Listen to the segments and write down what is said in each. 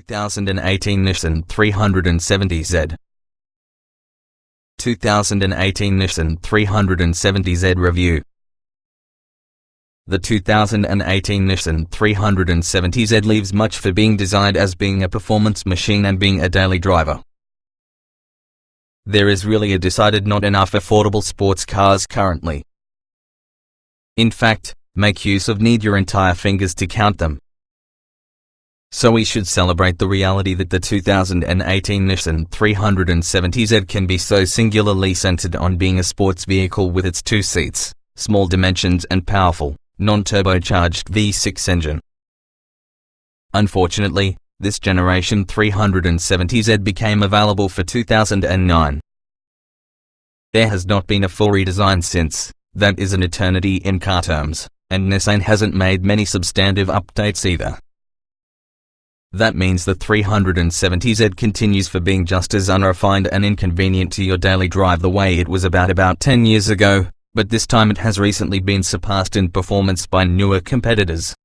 2018 Nissan 370Z. 2018 Nissan 370Z Review. The 2018 Nissan 370Z leaves much for being designed as being a performance machine and being a daily driver. There is really a decided not enough affordable sports cars currently. In fact, make use of need your entire fingers to count them. So we should celebrate the reality that the 2018 Nissan 370Z can be so singularly centered on being a sports vehicle with its 2 seats, small dimensions and powerful, non-turbocharged V6 engine. Unfortunately, this generation 370Z became available for 2009. There has not been a full redesign since. That is an eternity in car terms, and Nissan hasn't made many substantive updates either. That means the 370Z continues for being just as unrefined and inconvenient to your daily drive the way it was about 10 years ago, but this time it has recently been surpassed in performance by newer competitors.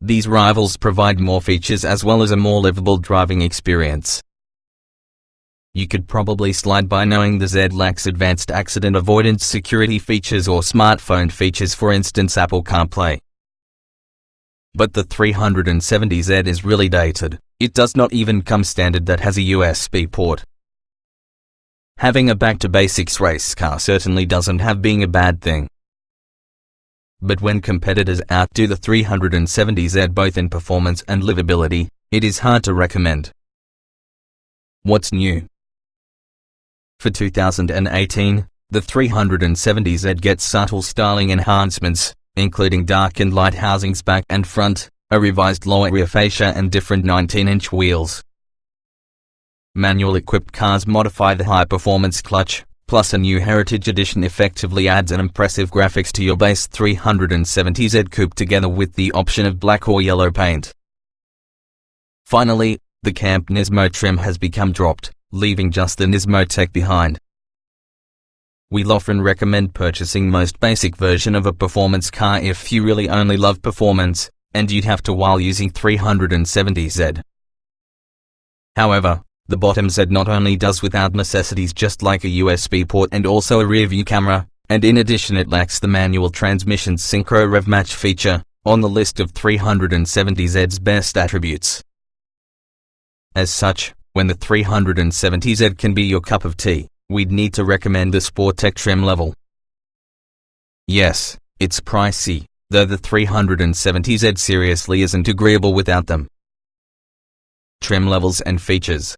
These rivals provide more features as well as a more livable driving experience. You could probably slide by knowing the Z lacks advanced accident avoidance security features or smartphone features, for instance Apple CarPlay. But the 370Z is really dated. It does not even come standard that has a USB port. Having a back-to-basics race car certainly doesn't have being a bad thing. But when competitors outdo the 370Z both in performance and livability, it is hard to recommend. What's new? For 2018, the 370Z gets subtle styling enhancements, including darkened light housings back and front, a revised lower rear fascia and different 19-inch wheels. Manual-equipped cars modify the high-performance clutch, plus a new Heritage Edition effectively adds an impressive graphics to your base 370Z coupe together with the option of black or yellow paint. Finally, the Camp Nismo trim has become dropped, leaving just the Nismo Tech behind. We'll often recommend purchasing most basic version of a performance car if you really only love performance, and you'd have to while using 370Z. However, the bottom Z not only does without necessities just like a USB port and also a rear view camera, and in addition it lacks the manual transmission's synchro rev match feature, on the list of 370Z's best attributes. As such, when the 370Z can be your cup of tea, we'd need to recommend the Sportec trim level. Yes, it's pricey, though the 370Z seriously isn't agreeable without them. Trim levels and features.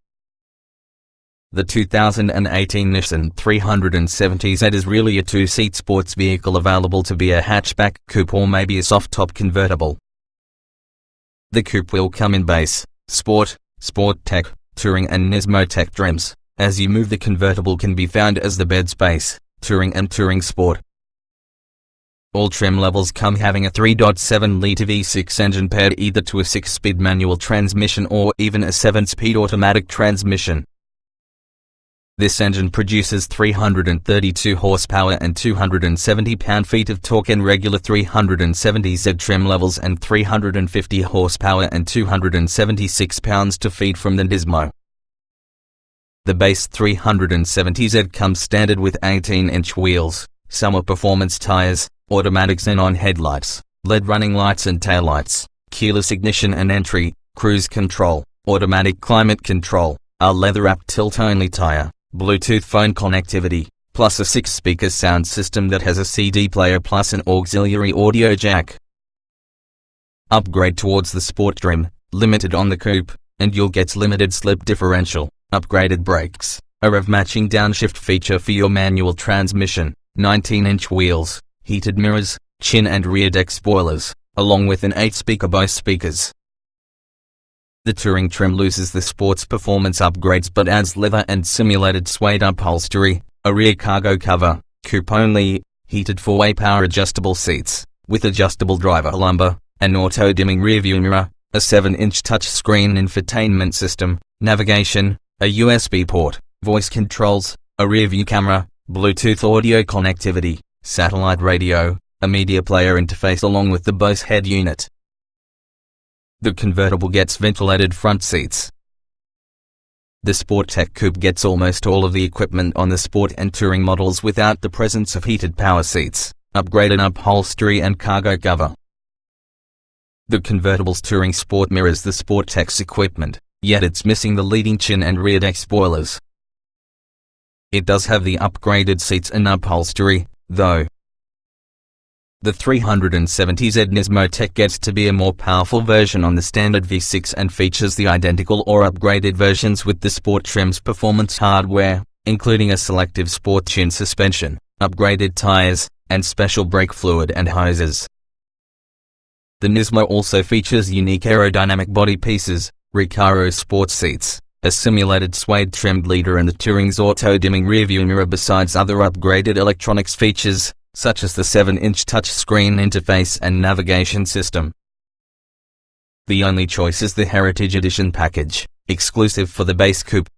The 2018 Nissan 370Z is really a 2-seat sports vehicle available to be a hatchback, coupe or maybe a soft-top convertible. The coupe will come in base, sport, Sport Tech, Touring and Nismo Tech trims, as you move the convertible can be found as the bed space, Touring and Touring Sport. All trim levels come having a 3.7-litre V6 engine paired either to a 6-speed manual transmission or even a 7-speed automatic transmission. This engine produces 332 horsepower and 270 pound-feet of torque in regular 370Z trim levels and 350 horsepower and 276 pounds-feet from the Nismo. The base 370Z comes standard with 18-inch wheels, summer performance tires, automatic xenon headlights, LED running lights and taillights, keyless ignition and entry, cruise control, automatic climate control, a leather-wrapped tilt-only tire, Bluetooth phone connectivity, plus a 6-speaker sound system that has a CD player plus an auxiliary audio jack. Upgrade towards the sport trim, limited on the coupe, and you'll get limited slip differential, upgraded brakes, a rev-matching downshift feature for your manual transmission, 19-inch wheels, heated mirrors, chin and rear deck spoilers, along with an 8-speaker Bose speakers. The Touring trim loses the sports performance upgrades but adds leather and simulated suede upholstery, a rear cargo cover, coupe-only, heated 4-way power adjustable seats, with adjustable driver lumbar, an auto-dimming rearview mirror, a 7-inch touchscreen infotainment system, navigation, a USB port, voice controls, a rear-view camera, Bluetooth audio connectivity, satellite radio, a media player interface along with the Bose head unit. The convertible gets ventilated front seats. The Sportec Coupe gets almost all of the equipment on the Sport and Touring models without the presence of heated power seats, upgraded upholstery and cargo cover. The convertible's Touring Sport mirrors the Sportec's equipment, yet it's missing the leading chin and rear deck spoilers. It does have the upgraded seats and upholstery, though. The 370Z Nismo Tech gets to be a more powerful version on the standard V6 and features the identical or upgraded versions with the Sport Trim's performance hardware, including a selective Sport Tune suspension, upgraded tires, and special brake fluid and hoses. The Nismo also features unique aerodynamic body pieces, Recaro sport seats, a simulated suede-trimmed leader and the Touring's auto-dimming rearview mirror besides other upgraded electronics features, such as the 7-inch touchscreen interface and navigation system. The only choice is the Heritage Edition package, exclusive for the base coupe.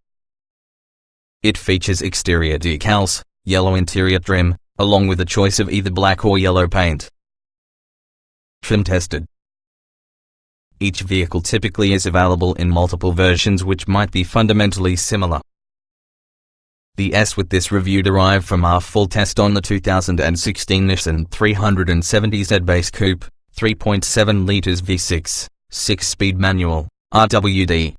It features exterior decals, yellow interior trim, along with a choice of either black or yellow paint. Trim tested. Each vehicle typically is available in multiple versions which might be fundamentally similar. The S with this review derived from our full test on the 2016 Nissan 370Z base coupe, 3.7 litres V6, 6-speed manual, RWD.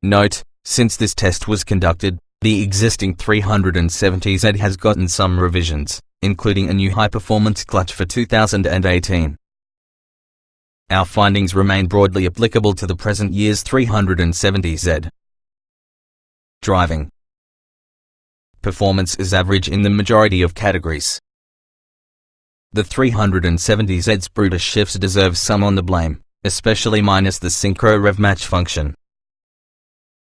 Note, since this test was conducted, the existing 370Z has gotten some revisions, including a new high-performance clutch for 2018. Our findings remain broadly applicable to the present year's 370Z. Driving. Performance is average in the majority of categories. The 370Z's Brutus shifts deserve some on the blame, especially minus the Synchro Rev Match function.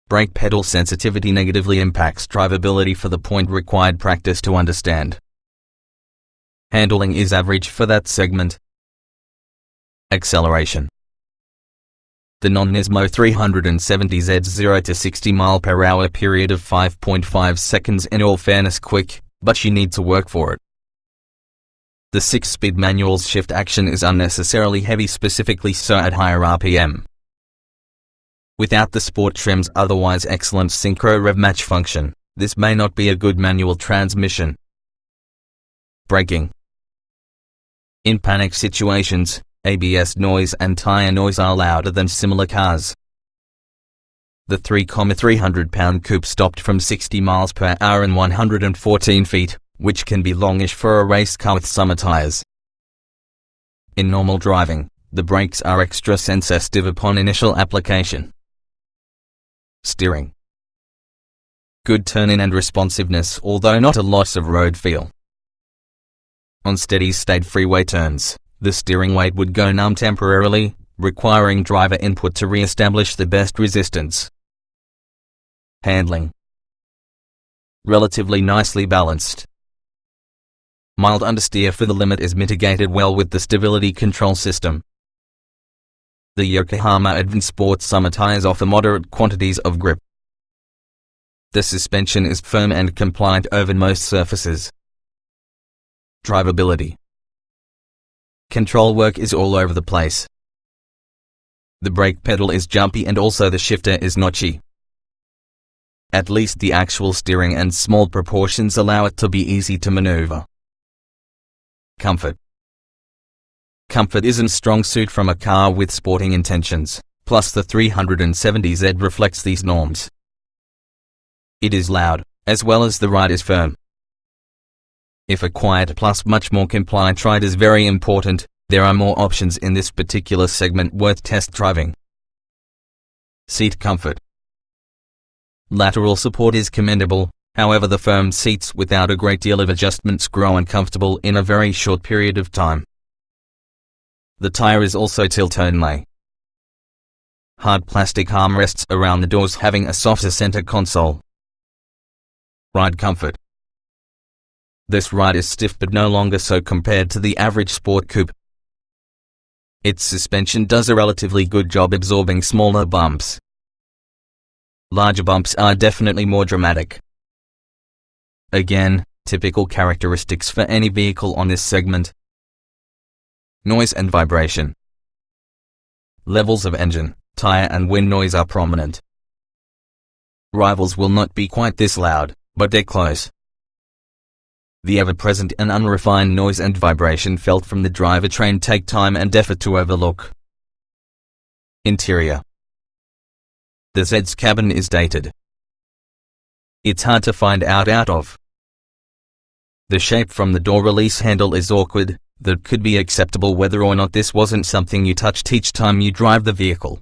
Brake pedal sensitivity negatively impacts drivability for the point required practice to understand. Handling is average for that segment. Acceleration. The non-Nismo 370Z's 0 to 60 mph period of 5.5 seconds in all fairness quick, but you need to work for it. The 6-speed manual's shift action is unnecessarily heavy, specifically so at higher RPM. Without the Sport Trim's otherwise excellent Synchro Rev Match function, this may not be a good manual transmission. Braking. In panic situations, ABS noise and tire noise are louder than similar cars. The 3,300-pound coupe stopped from 60 miles per hour and 114 feet, which can be longish for a race car with summer tires. In normal driving, the brakes are extra sensitive upon initial application. Steering. Good turn-in and responsiveness, although not a loss of road feel. On steady-state freeway turns, the steering weight would go numb temporarily, requiring driver input to re-establish the best resistance. Handling. Relatively nicely balanced. Mild understeer for the limit is mitigated well with the stability control system. The Yokohama Advent Sport summer tires offer moderate quantities of grip. The suspension is firm and compliant over most surfaces. Drivability. Control work is all over the place. The brake pedal is jumpy and also the shifter is notchy. At least the actual steering and small proportions allow it to be easy to maneuver. Comfort. Comfort isn't a strong suit from a car with sporting intentions, plus the 370Z reflects these norms. It is loud, as well as the ride is firm. If a quiet plus much more compliant ride is very important, there are more options in this particular segment worth test driving. Seat comfort. Lateral support is commendable, however the firm seats without a great deal of adjustments grow uncomfortable in a very short period of time. The tire is also tilt-only. Hard plastic armrests around the doors having a softer center console. Ride comfort. This ride is stiff but no longer so compared to the average sport coupe. Its suspension does a relatively good job absorbing smaller bumps. Larger bumps are definitely more dramatic. Again, typical characteristics for any vehicle on this segment. Noise and vibration. levels of engine, tire and wind noise are prominent. Rivals will not be quite this loud, but they're close. The ever-present and unrefined noise and vibration felt from the drivetrain take time and effort to overlook. Interior. The Z's cabin is dated. It's hard to find out of. The shape from the door release handle is awkward. That could be acceptable whether or not this wasn't something you touched each time you drive the vehicle.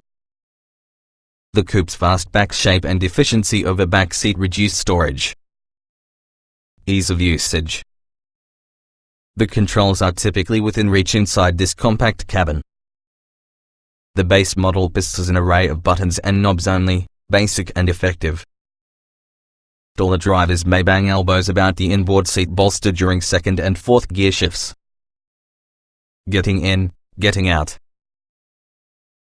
The coupe's fast back shape and efficiency of a back seat reduce storage. Ease of usage. The controls are typically within reach inside this compact cabin. The base model boasts an array of buttons and knobs only, basic and effective. Taller drivers may bang elbows about the inboard seat bolster during second and fourth gear shifts. Getting in, getting out.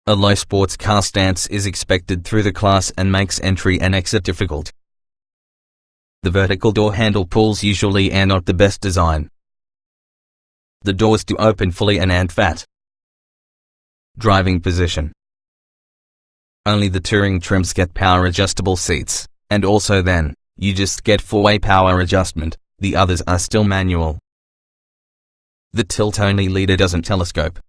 A low sports car stance is expected through the class and makes entry and exit difficult. The vertical door handle pulls usually are not the best design. The doors do open fully and fat. Driving position. Only the touring trims get power adjustable seats, and also then, you just get four-way power adjustment, the others are still manual. The tilt-only leader doesn't telescope.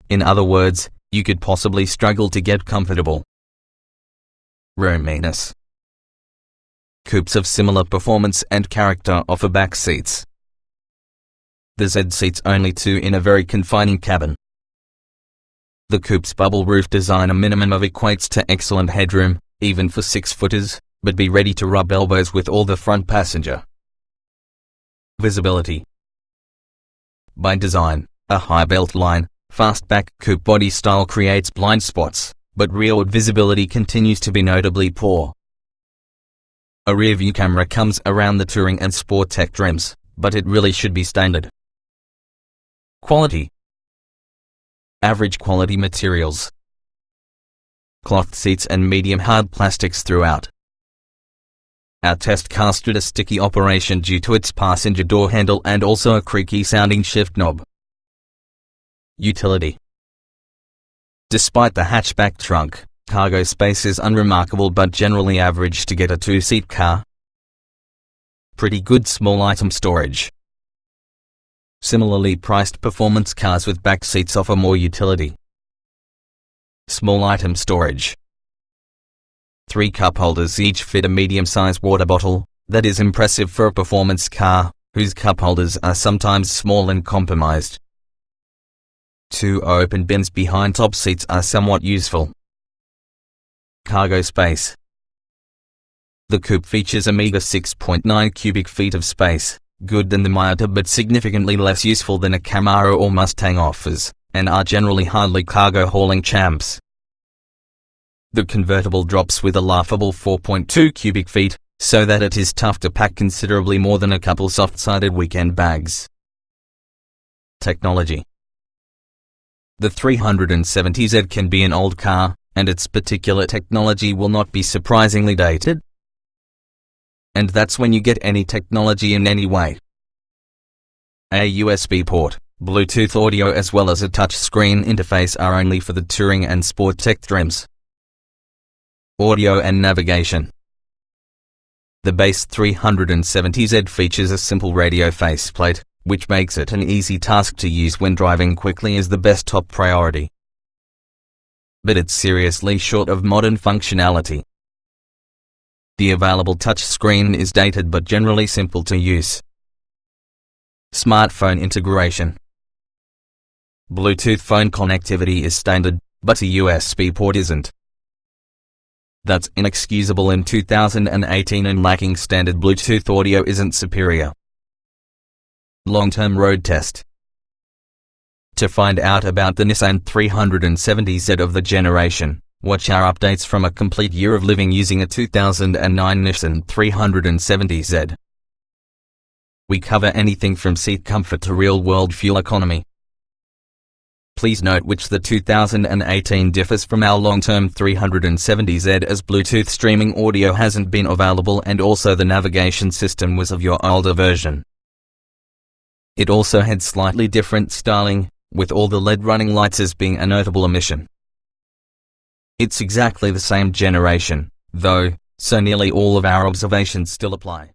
In other words, you could possibly struggle to get comfortable. Roominess. Coupes of similar performance and character offer back seats. The Z seats only two in a very confining cabin. The coupe's bubble roof design a minimum of equates to excellent headroom, even for 6-footers, but be ready to rub elbows with all the front passenger. Visibility. By design, a high belt line, fastback coupe body style creates blind spots, but rearward visibility continues to be notably poor. A rear view camera comes around the touring and sport tech trims, but it really should be standard. Quality. Average quality materials. Cloth seats and medium hard plastics throughout. Our test car stood a sticky operation due to its passenger door handle and also a creaky sounding shift knob. Utility. Despite the hatchback trunk, cargo space is unremarkable but generally average to get a two-seat car. Pretty good small item storage. Similarly priced performance cars with back seats offer more utility. Small item storage. 3 cup holders each fit a medium-sized water bottle. That is impressive for a performance car, whose cup holders are sometimes small and compromised. 2 open bins behind top seats are somewhat useful. Cargo space. The coupe features a meager 6.9 cubic feet of space, good than the Miata but significantly less useful than a Camaro or Mustang offers, and are generally hardly cargo hauling champs. The convertible drops with a laughable 4.2 cubic feet, so that it is tough to pack considerably more than a couple soft-sided weekend bags. Technology. The 370Z can be an old car, and its particular technology will not be surprisingly dated. And that's when you get any technology in any way. A USB port, Bluetooth audio as well as a touchscreen interface are only for the touring and sport tech trims. Audio and navigation. The base 370Z features a simple radio faceplate, which makes it an easy task to use when driving quickly as the best top priority. But it's seriously short of modern functionality. The available touchscreen is dated but generally simple to use. Smartphone integration. Bluetooth phone connectivity is standard, but a USB port isn't. That's inexcusable in 2018, and lacking standard Bluetooth audio isn't superior. Long-term road test. To find out about the Nissan 370Z of the generation, watch our updates from a complete year of living using a 2009 Nissan 370Z. We cover anything from seat comfort to real-world fuel economy. Please note which the 2018 differs from our long-term 370Z, as Bluetooth streaming audio hasn't been available and also the navigation system was of your older version. It also had slightly different styling, with all the LED running lights as being a notable omission. It's exactly the same generation, though, so nearly all of our observations still apply.